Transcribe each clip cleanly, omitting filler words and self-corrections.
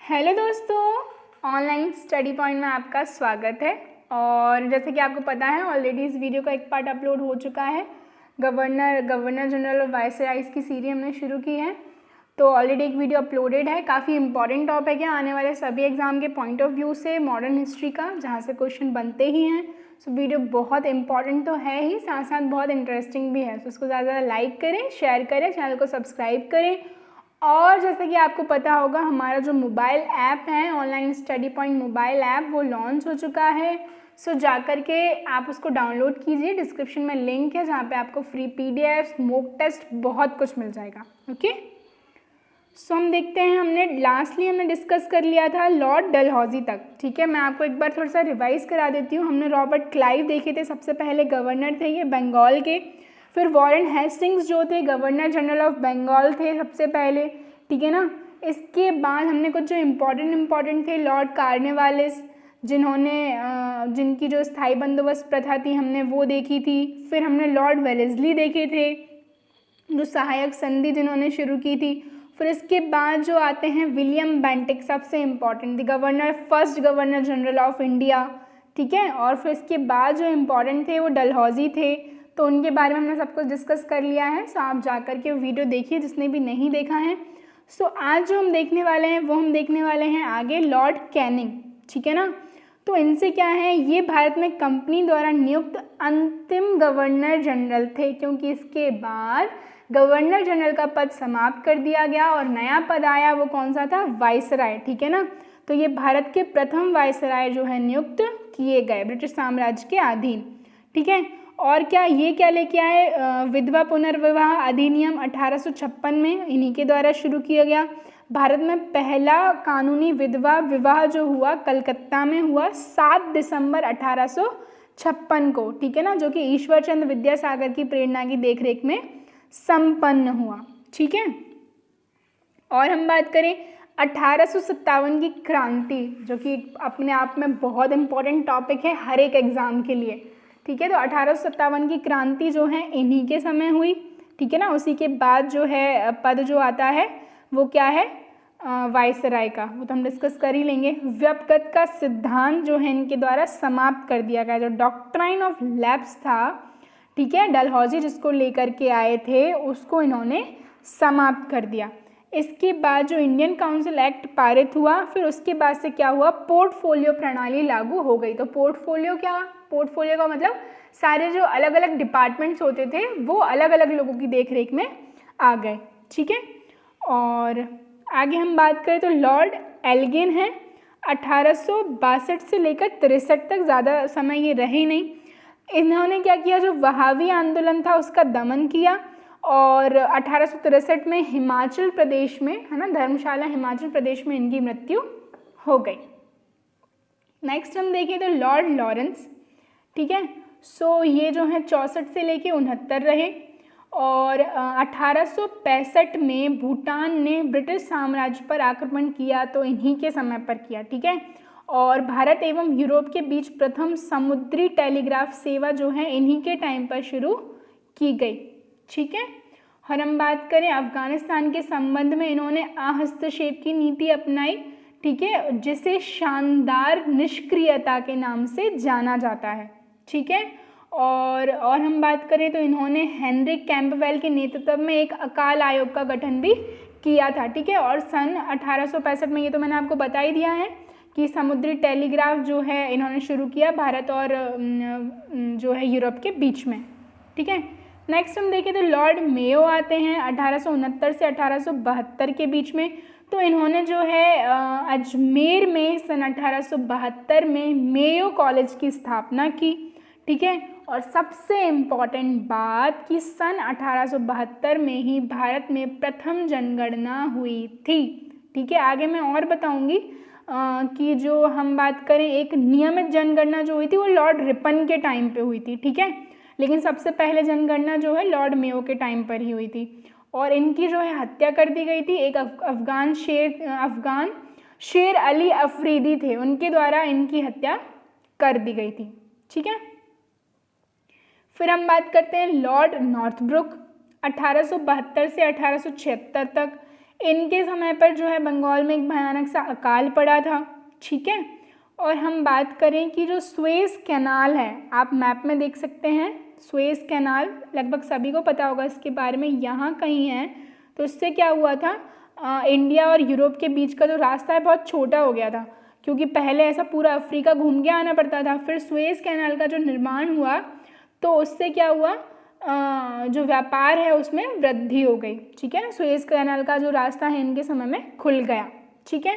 Hello दोस्तों, online study point में आपका स्वागत है। और जैसे कि आपको पता है ऑलरेडी इस वीडियो का एक पार्ट अपलोड हो चुका है। गवर्नर जनरल और वाइसराइज की सीरीज हमने शुरू की है, तो ऑलरेडी एक वीडियो अपलोडेड है। काफ़ी इंपॉर्टेंट टॉपिक है आने वाले सभी एग्जाम के पॉइंट ऑफ व्यू से, मॉडर्न हिस्ट्री का, जहाँ से क्वेश्चन बनते ही हैं। सो वीडियो बहुत इंपॉर्टेंट तो है ही, साथ साथ बहुत इंटरेस्टिंग भी है। तो उसको ज़्यादा लाइक करें, शेयर करें, चैनल को सब्सक्राइब करें। और जैसे कि आपको पता होगा हमारा जो मोबाइल ऐप है, online study point mobile app, वो लॉन्च हो चुका है। सो जा कर के आप उसको डाउनलोड कीजिए, डिस्क्रिप्शन में लिंक है जहाँ पे आपको फ्री PDF, मॉक टेस्ट, बहुत कुछ मिल जाएगा। ओके, सो हम देखते हैं, हमने डिस्कस कर लिया था लॉर्ड डलहौजी तक। ठीक है, मैं आपको एक बार थोड़ा सा रिवाइज करा देती हूँ। हमने रॉबर्ट क्लाइव देखे थे, सबसे पहले गवर्नर थे ये बंगाल के। फिर वॉरेन हेस्टिंग्स जो थे गवर्नर जनरल ऑफ बंगाल थे सबसे पहले, ठीक है ना। इसके बाद हमने कुछ जो इम्पॉर्टेंट थे, लॉर्ड कार्नवालिस, जिनकी जो स्थायी बंदोबस्त प्रथा थी हमने वो देखी थी। फिर हमने लॉर्ड वेलेस्ली देखे थे, जो सहायक संधि जिन्होंने शुरू की थी। फिर इसके बाद जो आते हैं विलियम बेंटिक, सबसे इम्पॉर्टेंट थी, first governor general of India. ठीक है, और फिर इसके बाद जो इम्पॉर्टेंट थे वो डलहौजी थे। तो उनके बारे में हमने सब कुछ डिस्कस कर लिया है। सो आप जा कर के वीडियो देखिए जिसने भी नहीं देखा है। सो आज जो हम देखने वाले हैं वो हम देखने वाले हैं आगे लॉर्ड कैनिंग। ठीक है ना। तो इनसे क्या है, ये भारत में कंपनी द्वारा नियुक्त अंतिम गवर्नर जनरल थे, क्योंकि इसके बाद गवर्नर जनरल का पद समाप्त कर दिया गया और नया पद आया, वो कौन सा था, वाइसराय। ठीक है ना। तो ये भारत के प्रथम वाइसराय जो है नियुक्त किए गए ब्रिटिश साम्राज्य के अधीन। ठीक है, और ये क्या लेके आए, विधवा पुनर्विवाह अधिनियम 1856 में इन्हीं के द्वारा शुरू किया गया। भारत में पहला कानूनी विधवा विवाह जो हुआ कलकत्ता में हुआ 7 दिसंबर 1856 को। ठीक है ना, जो कि ईश्वर चंद्र विद्यासागर की प्रेरणा की देखरेख में संपन्न हुआ। ठीक है, और हम बात करें 1857 की क्रांति, जो कि अपने आप में बहुत इंपॉर्टेंट टॉपिक है हर एक एग्जाम के लिए। ठीक है, तो 1857 की क्रांति जो है इन्हीं के समय हुई। ठीक है ना, उसी के बाद जो है पद जो आता है वो क्या है, वाइसराय का, वो तो हम डिस्कस कर ही लेंगे। व्यपगत का सिद्धांत जो है इनके द्वारा समाप्त कर दिया गया, जो डॉक्ट्राइन ऑफ लैप्स था, ठीक है, डलहौजी जिसको लेकर के आए थे उसको इन्होंने समाप्त कर दिया। इसके बाद जो इंडियन काउंसिल एक्ट पारित हुआ, फिर उसके बाद से क्या हुआ, पोर्टफोलियो प्रणाली लागू हो गई। तो पोर्टफोलियो का मतलब सारे जो अलग अलग डिपार्टमेंट्स होते थे वो अलग अलग लोगों की देखरेख में आ गए। ठीक है, और आगे हम बात करें तो लॉर्ड एल्गिन है, 1862 से लेकर 63 तक, ज़्यादा समय ये रहे नहीं। इन्होंने क्या किया, जो वहावी आंदोलन था उसका दमन किया, और 1863 में हिमाचल प्रदेश में, है ना, धर्मशाला हिमाचल प्रदेश में इनकी मृत्यु हो गई। नेक्स्ट हम देखें तो लॉर्ड लॉरेंस। ठीक है, सो ये जो है 64 से लेके 69 रहे, और 1865 में भूटान ने ब्रिटिश साम्राज्य पर आक्रमण किया, तो इन्हीं के समय पर किया। ठीक है, और भारत एवं यूरोप के बीच प्रथम समुद्री टेलीग्राफ सेवा जो है इन्हीं के टाइम पर शुरू की गई। ठीक है, और हम बात करें अफगानिस्तान के संबंध में, इन्होंने अहस्तक्षेप की नीति अपनाई। ठीक है, जिसे शानदार निष्क्रियता के नाम से जाना जाता है। ठीक है, और हम बात करें तो इन्होंने हेनरी कैंपबेल के नेतृत्व में एक अकाल आयोग का गठन भी किया था। ठीक है, और सन 1865 में, ये तो मैंने आपको बता ही दिया है कि समुद्री टेलीग्राफ जो है इन्होंने शुरू किया भारत और जो है यूरोप के बीच में। ठीक है, नेक्स्ट हम देखें तो लॉर्ड मेयो आते हैं 1869 से 1872 के बीच में। तो इन्होंने जो है अजमेर में सन 1872 में मेयो कॉलेज की स्थापना की। ठीक है, और सबसे इम्पॉर्टेंट बात कि सन 1872 में ही भारत में प्रथम जनगणना हुई थी। ठीक है, आगे मैं और बताऊंगी कि जो हम बात करें एक नियमित जनगणना जो हुई थी वो लॉर्ड रिपन के टाइम पे हुई थी। ठीक है, लेकिन सबसे पहले जनगणना जो है लॉर्ड मेयो के टाइम पर ही हुई थी, और इनकी जो है हत्या कर दी गई थी। एक अफगान शेर अली अफरीदी थे, उनके द्वारा इनकी हत्या कर दी गई थी। ठीक है, फिर हम बात करते हैं लॉर्ड नॉर्थब्रुक, 1872 से 1876 तक। इनके समय पर जो है बंगाल में एक भयानक सा अकाल पड़ा था, ठीक है। और हम बात करें कि जो सुएज़ कैनाल है, आप मैप में देख सकते हैं, सुएज़ कैनाल लगभग सभी को पता होगा इसके बारे में, यहाँ कहीं है। तो इससे क्या हुआ था, इंडिया और यूरोप के बीच का जो रास्ता है बहुत छोटा हो गया था, क्योंकि पहले ऐसा पूरा अफ्रीका घूम के आना पड़ता था। फिर सुएज़ कैनाल का जो निर्माण हुआ तो उससे क्या हुआ, जो व्यापार है उसमें वृद्धि हो गई, ठीक है ना। सुएज़ कैनाल का जो रास्ता है इनके समय में खुल गया, ठीक है।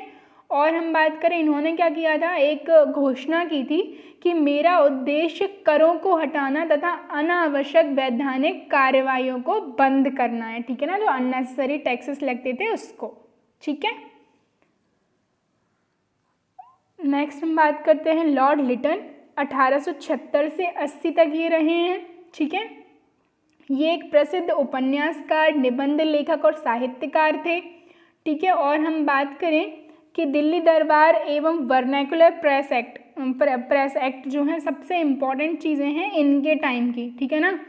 और हम बात करें, इन्होंने क्या किया था, एक घोषणा की थी कि मेरा उद्देश्य करों को हटाना तथा अनावश्यक वैधानिक कार्यवाहियों को बंद करना है, ठीक है ना, जो अननेसेसरी टैक्सेस लगते थे उसको, ठीक है। नेक्स्ट हम बात करते हैं लॉर्ड लिटन, 1876 से 80 तक ये रहे हैं, ठीक है। ये एक प्रसिद्ध उपन्यासकार, निबंध लेखक और साहित्यकार थे, ठीक है। और हम बात करें कि दिल्ली दरबार एवं वर्नैकुलर प्रेस एक्ट जो है सबसे इम्पॉर्टेंट चीज़ें हैं इनके टाइम की, ठीक है ना।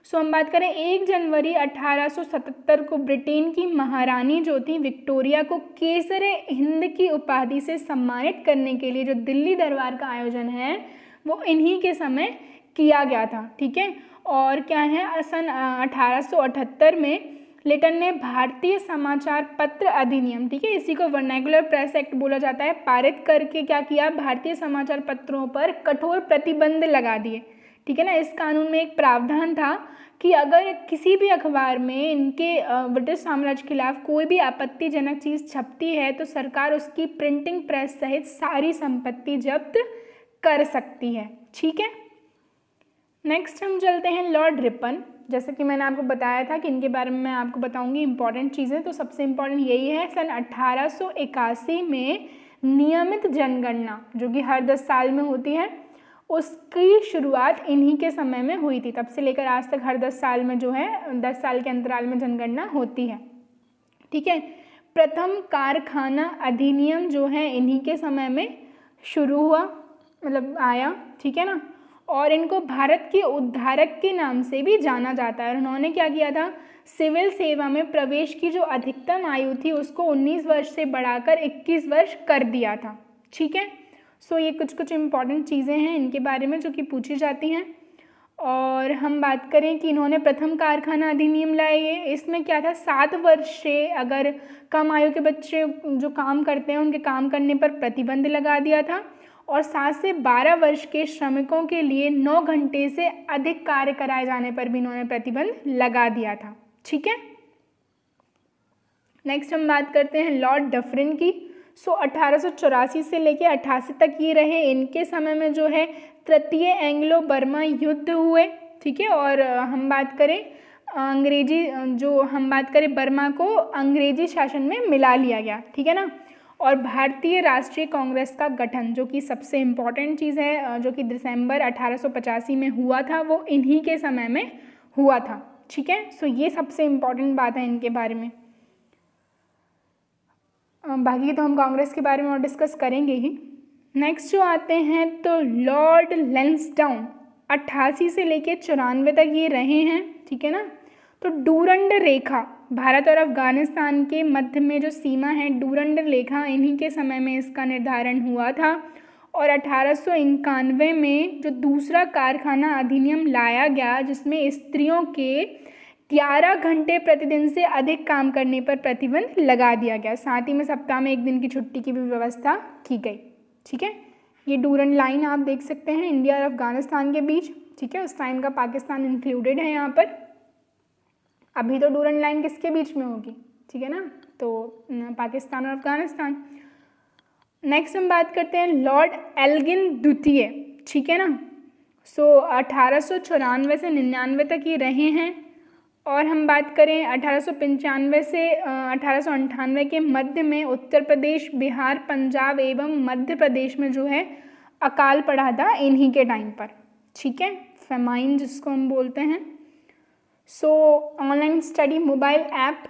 सो हम बात करें 1 जनवरी 1877 को ब्रिटेन की महारानी जो थी विक्टोरिया को केसरे हिंद की उपाधि से सम्मानित करने के लिए जो दिल्ली दरबार का आयोजन है वो इन्हीं के समय किया गया था, ठीक है। और क्या है, सन 1878 में लिटन ने भारतीय समाचार पत्र अधिनियम, ठीक है, इसी को वर्नैकुलर प्रेस एक्ट बोला जाता है, पारित करके क्या किया, भारतीय समाचार पत्रों पर कठोर प्रतिबंध लगा दिए, ठीक है ना। इस कानून में एक प्रावधान था कि अगर किसी भी अखबार में इनके ब्रिटिश साम्राज्य के खिलाफ कोई भी आपत्तिजनक चीज़ छपती है तो सरकार उसकी प्रिंटिंग प्रेस सहित सारी संपत्ति जब्त कर सकती है, ठीक है। नेक्स्ट हम चलते हैं लॉर्ड रिपन। जैसे कि मैंने आपको बताया था कि इनके बारे में मैं आपको बताऊंगी इंपॉर्टेंट चीज़ें, तो सबसे इम्पॉर्टेंट यही है, सन 1881 में नियमित जनगणना जो कि हर 10 साल में होती है उसकी शुरुआत इन्हीं के समय में हुई थी। तब से लेकर आज तक हर 10 साल में जो है 10 साल के अंतराल में जनगणना होती है, ठीक है। प्रथम कारखाना अधिनियम जो है इन्हीं के समय में शुरू हुआ, मतलब आया, ठीक है ना। और इनको भारत के उद्धारक के नाम से भी जाना जाता है। और उन्होंने क्या किया था, सिविल सेवा में प्रवेश की जो अधिकतम आयु थी उसको 19 वर्ष से बढ़ाकर 21 वर्ष कर दिया था, ठीक है। सो ये कुछ इम्पॉर्टेंट चीज़ें हैं इनके बारे में जो कि पूछी जाती हैं। और हम बात करें कि इन्होंने प्रथम कारखाना अधिनियम लाए, इसमें क्या था, 7 वर्ष से अगर कम आयु के बच्चे जो काम करते हैं उनके काम करने पर प्रतिबंध लगा दिया था, और 7 से 12 वर्ष के श्रमिकों के लिए 9 घंटे से अधिक कार्य कराए जाने पर भी इन्होंने प्रतिबंध लगा दिया था, ठीक है। नेक्स्ट हम बात करते हैं लॉर्ड डफरिन की। 1884 से लेकर 88 तक ये रहे। इनके समय में जो है तृतीय एंग्लो बर्मा युद्ध हुए, ठीक है। और हम बात करें बर्मा को अंग्रेजी शासन में मिला लिया गया, ठीक है ना। और भारतीय राष्ट्रीय कांग्रेस का गठन जो कि सबसे इम्पॉर्टेंट चीज़ है, जो कि दिसंबर 1885 में हुआ था, वो इन्हीं के समय में हुआ था, ठीक है। सो ये सबसे इम्पॉर्टेंट बात है इनके बारे में। बाकी तो हम कांग्रेस के बारे में और डिस्कस करेंगे ही। नेक्स्ट जो आते हैं तो लॉर्ड लैंसडाउन, 88 से लेकर 94 तक ये रहे हैं, ठीक है ना। तो डूरंड रेखा, भारत और अफगानिस्तान के मध्य में जो सीमा है डूरंड रेखा, इन्हीं के समय में इसका निर्धारण हुआ था। और 1891 में जो दूसरा कारखाना अधिनियम लाया गया जिसमें स्त्रियों के 11 घंटे प्रतिदिन से अधिक काम करने पर प्रतिबंध लगा दिया गया, साथ ही में सप्ताह में 1 दिन की छुट्टी की भी व्यवस्था की गई, ठीक है। ये डूरंड लाइन आप देख सकते हैं इंडिया और अफगानिस्तान के बीच, ठीक है। उस टाइम का पाकिस्तान इंक्लूडेड है यहाँ पर। अभी तो डूरंड लाइन किसके बीच में होगी, ठीक है ना, तो पाकिस्तान और अफगानिस्तान। नेक्स्ट हम बात करते हैं लॉर्ड एल्गिन द्वितीय, ठीक है ना। 1894 से 99 तक ये रहे हैं। और हम बात करें 1895 से 1898 के मध्य में उत्तर प्रदेश, बिहार, पंजाब एवं मध्य प्रदेश में जो है अकाल पड़ा था इन्हीं के टाइम पर, ठीक है, फेमाइन जिसको हम बोलते हैं। ऑनलाइन स्टडी मोबाइल ऐप,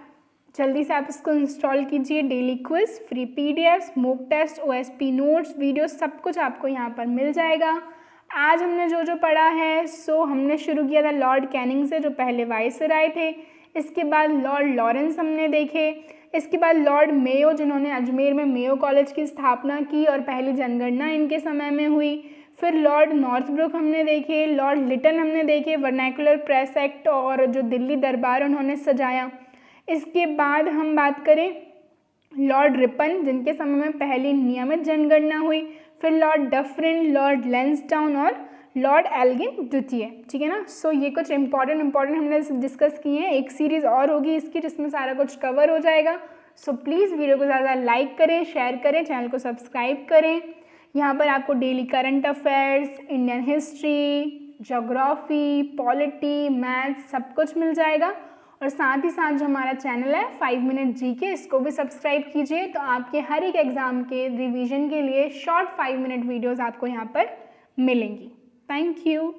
जल्दी से आप इसको इंस्टॉल कीजिए। Daily quiz, free PDFs, mock test, OSP notes, video, सब कुछ आपको यहाँ पर मिल जाएगा। आज हमने जो पढ़ा है हमने शुरू किया था लॉर्ड कैनिंग से, जो पहले वाइसराय थे। इसके बाद लॉर्ड लॉरेंस हमने देखे। इसके बाद लॉर्ड मेयो, जिन्होंने अजमेर में मेयो कॉलेज की स्थापना की और पहली जनगणना इनके समय में हुई। फिर लॉर्ड नॉर्थब्रुक हमने देखे, लॉर्ड लिटन हमने देखे, वर्नैकुलर प्रेस एक्ट और जो दिल्ली दरबार उन्होंने सजाया। इसके बाद हम बात करें लॉर्ड रिपन, जिनके समय में पहली नियमित जनगणना हुई। फिर लॉर्ड डफरिन, लॉर्ड लैंसडाउन और लॉर्ड एल्गिन द्वितीय। ठीक है ना। सो ये कुछ इंपॉर्टेंट हमने डिस्कस किए हैं। एक सीरीज़ और होगी इसकी जिसमें सारा कुछ कवर हो जाएगा। सो प्लीज़ वीडियो को ज़्यादा लाइक करें, शेयर करें, चैनल को सब्सक्राइब करें। यहाँ पर आपको daily current affairs, Indian history, geography, polity, maths सब कुछ मिल जाएगा। और साथ ही साथ जो हमारा चैनल है 5 मिनट जीके, इसको भी सब्सक्राइब कीजिए। तो आपके हर एक एग्ज़ाम के रिवीजन के लिए शॉर्ट 5 मिनट वीडियोज़ आपको यहाँ पर मिलेंगी। Thank you.